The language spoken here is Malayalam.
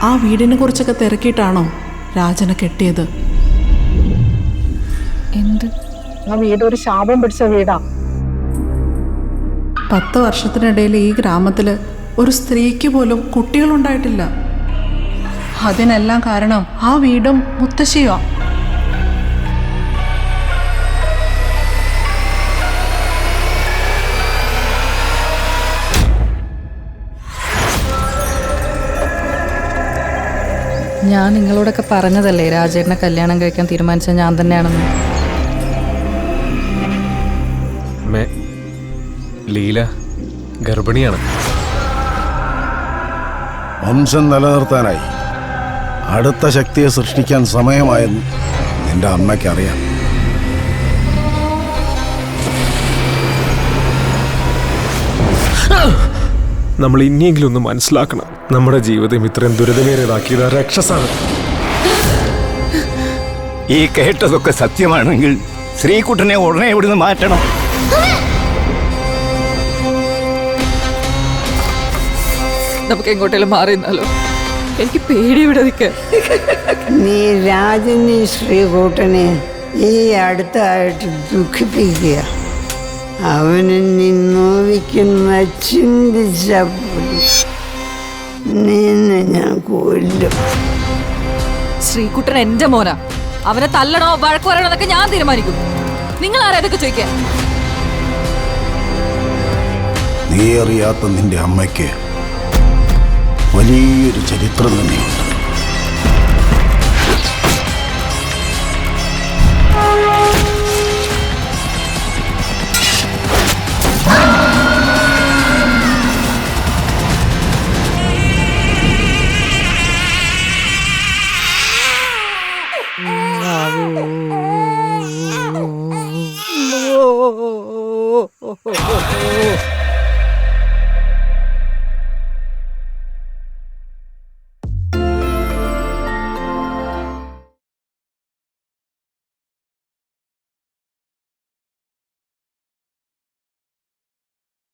ആ വീടിനെ കുറിച്ചൊക്കെ തിരക്കിയിട്ടാണോ രാജനെ കെട്ടിയത്? എന്ത്? ആ വീട് ഒരു ശാപം പിടിച്ച വീടാ. 10 വർഷത്തിനിടയിൽ ഈ ഗ്രാമത്തിൽ ഒരു സ്ത്രീക്ക് പോലും കുട്ടികളുണ്ടായിട്ടില്ല. അതിനെല്ലാം കാരണം ആ വീടും മുത്തശ്ശിയോ. ഞാൻ നിങ്ങളോടൊക്കെ പറഞ്ഞതല്ലേ രാജേട്ടനെ കല്യാണം കഴിക്കാൻ തീരുമാനിച്ച ഞാൻ തന്നെയാണെന്ന്. ലീല ഗർഭിണിയാണ്. വംശം നിലനിർത്താനായി അടുത്ത ശക്തിയെ സൃഷ്ടിക്കാൻ സമയമായെന്ന് നിന്റെ അമ്മയ്ക്കറിയാം. നമ്മൾ ഇനിയെങ്കിലും ഒന്ന് മനസ്സിലാക്കണം. നമ്മുടെ ജീവിതം ഇത്രയും ദുരിതമേറിയതാക്കിയത് രക്ഷസാണ്. ഈ കേട്ടതൊക്കെ സത്യമാണെങ്കിൽ ശ്രീകുട്ടനെ ഉടനെ ഇവിടുന്ന് മാറ്റണം. നമുക്ക് എങ്ങോട്ടെങ്കിലും മാറിയെന്നാലോ? എനിക്ക് പേടി ഇവിടെ നിൽക്കാൻ. നീ രാജനെ ശ്രീകുട്ടനെ ഈ അടുത്തായിട്ട് ദുഃഖിപ്പിക്കുക. അവനെ നീ നോവിക്കുന്ന ചിന്തിച്ച നിന്നെ ഞാൻ കൊല്ലും. ശ്രീകുട്ടൻ എന്റെ മോനാ. അവനെ തല്ലണോ വഴക്ക് പറയണോ എന്നൊക്കെ ഞാൻ തീരുമാനിക്കും. നിങ്ങൾ ആരാ ഇതൊക്കെ ചോദിക്കാൻ? നീ അറിയാത്ത നിന്റെ അമ്മയ്ക്ക് വലിയൊരു ചരിത്രം തന്നെയുണ്ട്.